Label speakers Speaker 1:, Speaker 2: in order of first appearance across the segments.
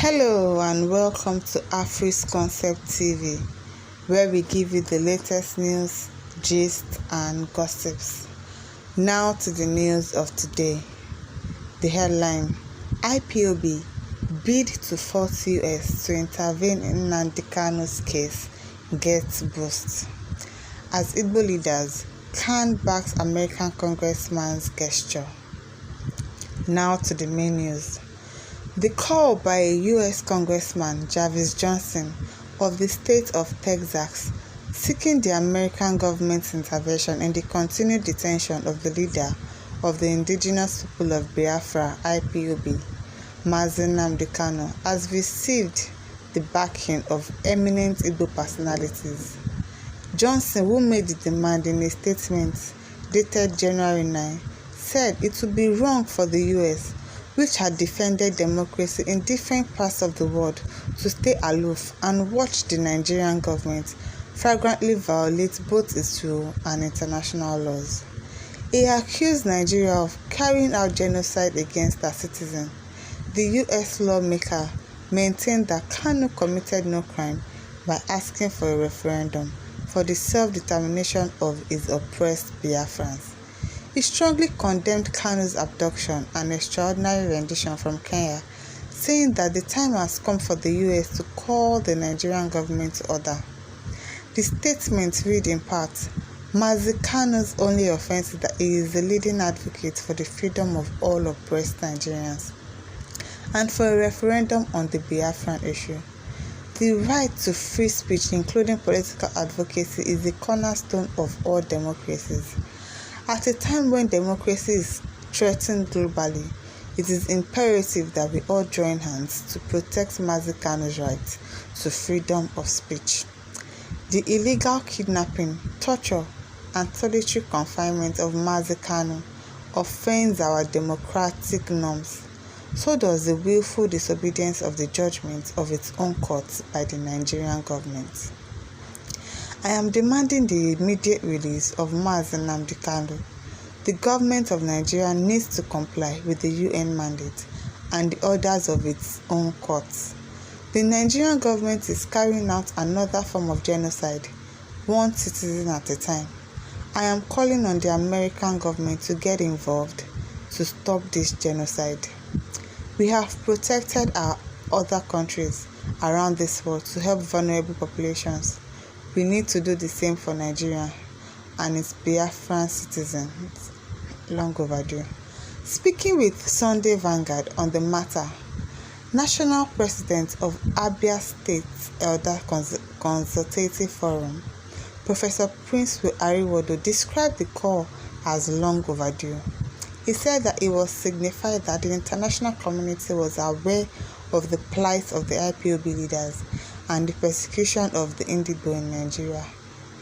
Speaker 1: Hello and welcome to Afris Concept TV, where we give you the latest news, gist and gossips. Now to the news of today. The headline: Ipob bid to force US to intervene in Kanu'S case gets boost. As Igbo leaders, Khan backs American congressman's gesture. Now to the main news. The call by a U.S. Congressman, Jarvis Johnson, of the state of Texas, seeking the American government's intervention in the continued detention of the leader of the indigenous people of Biafra, Ipob, Nnamdi Kanu, has received the backing of eminent Igbo personalities. Johnson, who made the demand in a statement dated January 9, said it would be wrong for the U.S., which had defended democracy in different parts of the world, to stay aloof and watch the Nigerian government flagrantly violate both its rule and international laws. He accused Nigeria of carrying out genocide against her citizens. The U.S. lawmaker maintained that Kanu committed no crime by asking for a referendum for the self-determination of his oppressed Biafrans. He strongly condemned Kanu's abduction and extraordinary rendition from Kenya, saying that the time has come for the U.S. to call the Nigerian government to order. The statement read in part: Mazi Kanu's only offense is that he is the leading advocate for the freedom of all oppressed Nigerians and for a referendum on the Biafran issue. The right to free speech, including political advocacy, is the cornerstone of all democracies. At a time when democracy is threatened globally, it is imperative that we all join hands to protect Mazi Kanu's right to freedom of speech. The illegal kidnapping, torture, and solitary confinement of Mazi Kanu offends our democratic norms. So does the willful disobedience of the judgment of its own courts by the Nigerian government. I am demanding the immediate release of Nnamdi Kanu. The government of Nigeria needs to comply with the UN mandate and the orders of its own courts. The Nigerian government is carrying out another form of genocide, one citizen at a time. I am calling on the American government to get involved to stop this genocide. We have protected our other countries around this world to help vulnerable populations. We need to do the same for Nigeria and its Biafran citizens. Long overdue. Speaking with Sunday Vanguard on the matter, National President of Abia State Elder Consultative Forum, Professor Prince Ariwodo, described the call as long overdue. He said that it was signified that the international community was aware of the plight of the Ipob leaders and the persecution of the Indigo in Nigeria.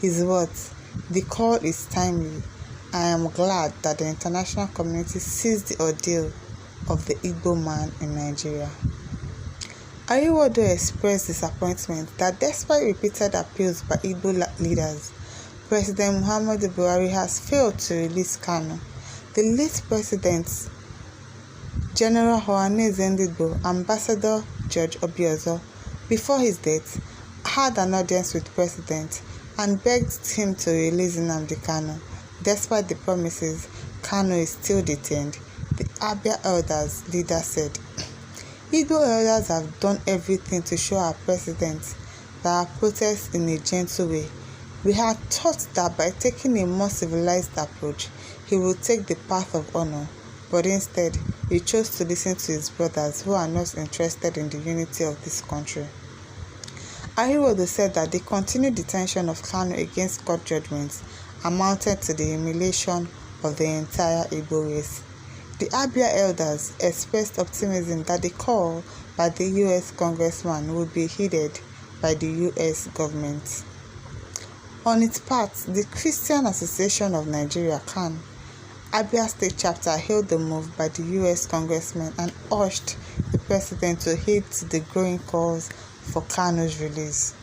Speaker 1: His words: "The call is timely. I am glad that the international community sees the ordeal of the Igbo man in Nigeria." Ariwodo expressed disappointment that despite repeated appeals by Igbo leaders, President Muhammadu Buhari has failed to release Kanu. The late President, General Ohanaeze Ndigbo, Ambassador George Obiozor, before his death, had an audience with the President and begged him to release Nnamdi Kanu. Despite the promises, Kanu is still detained. The Abia Elders leader said, "Igbo elders have done everything to show our President that our protest in a gentle way. We had thought that by taking a more civilized approach, he would take the path of honor, but instead, he chose to listen to his brothers who are not interested in the unity of this country." Ariwodo said that the continued detention of Kanu against court judgments amounted to the humiliation of the entire Igbo race. The Abia elders expressed optimism that the call by the U.S. congressman would be heeded by the U.S. government. On its part, the Christian Association of Nigeria, CAN, Abia State chapter hailed the move by the U.S. congressman and urged the president to heed to the growing calls for Kanu's release.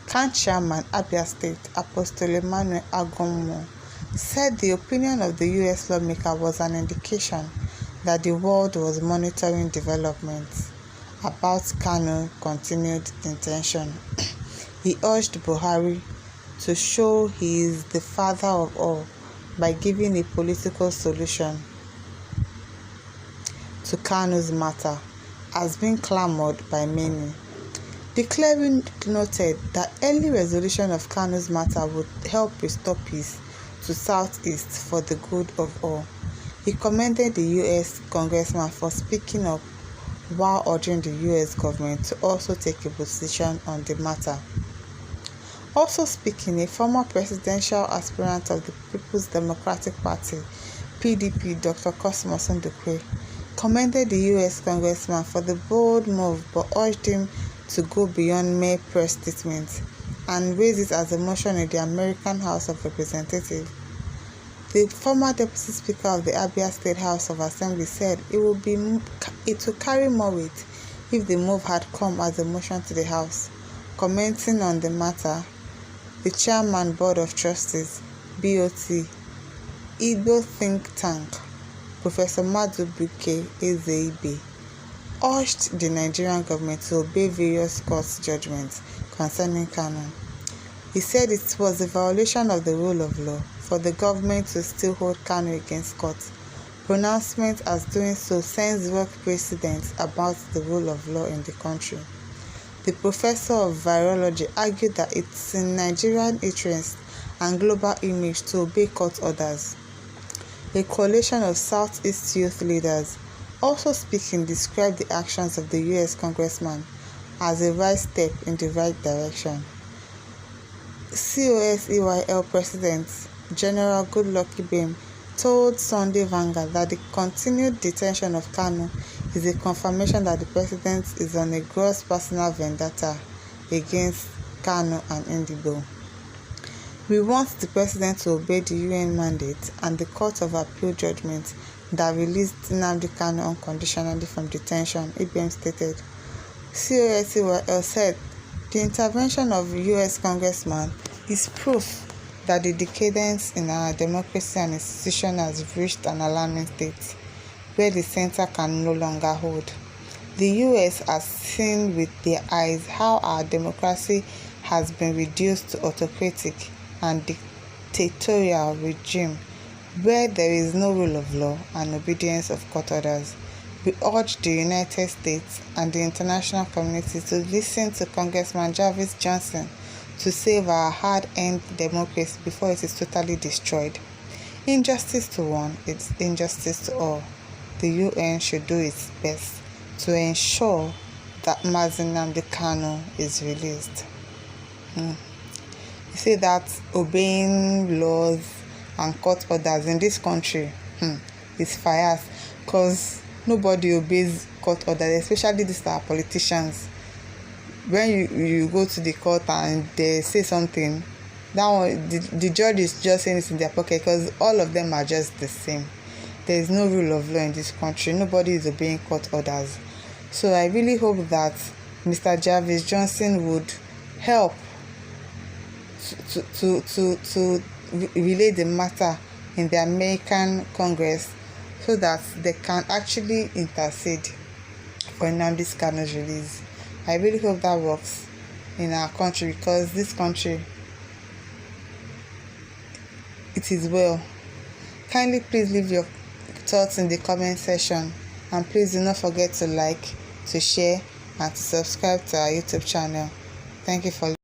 Speaker 1: CAN chairman Abia State, Apostle Emmanuel Agomo, said the opinion of the U.S. lawmaker was an indication that the world was monitoring developments. about Kanu's continued detention. He urged Buhari to show he is the father of all by giving a political solution to Kanu's matter, has been clamored by many. The cleric noted that early resolution of Kanu's matter would help restore peace to Southeast for the good of all. He commended the U.S. congressman for speaking up while urging the U.S. government to also take a position on the matter. Also speaking, a former presidential aspirant of the People's Democratic Party (PDP), Dr. Cosmos Ndukwe, commended the U.S. congressman for the bold move but urged him to go beyond mere press statements and raise it as a motion in the American House of Representatives. The former Deputy Speaker of the Abia State House of Assembly said it would carry more weight if the move had come as a motion to the House. Commenting on the matter, the Chairman Board of Trustees (BOT) Igbo think tank, Professor Madubuike Ezeibe, urged the Nigerian government to obey various court judgments concerning Kanu. He said it was a violation of the rule of law for the government to still hold Kanu against court. Pronouncement as doing so sends work precedents about the rule of law in the country. The professor of virology argued that it's in Nigerian interest and global image to obey court orders. A coalition of Southeast youth leaders, also speaking, described the actions of the U.S. congressman as a right step in the right direction. COSEYL President General Goodluck Ibem told Sunday Vanguard that the continued detention of Kanu is a confirmation that the president is on a gross personal vendetta against Kanu and Indigo. We want the president to obey the UN mandate and the Court of Appeal judgment that released Nnamdi Kanu unconditionally from detention, Ibem stated. COSEYL said the intervention of U.S. congressman is proof that the decadence in our democracy and institution has reached an alarming state where the center can no longer hold. The U.S. has seen with their eyes how our democracy has been reduced to autocratic and dictatorial regime where there is no rule of law and obedience of court orders. We urge the United States and the international community to listen to Congressman Jarvis Johnson to save our hard-earned democracy before it is totally destroyed. Injustice to one is injustice to all. The UN should do its best to ensure that Nnamdi Kanu is released. You see that obeying laws and court orders in this country is fire, because nobody obeys court orders, especially these our politicians. When you go to the court and they say something, that one, the judge is just saying it in their pocket, because all of them are just the same. There is no rule of law in this country. Nobody is obeying court orders. So I really hope that Mr. Jarvis Johnson would help to relay the matter in the American Congress so that they can actually intercede for Nnamdi Kanu's release. I really hope that works in our country, because this country, it is well. Kindly please leave your thoughts in the comment section, and please do not forget to like, to share, and to subscribe to our YouTube channel. Thank you for listening.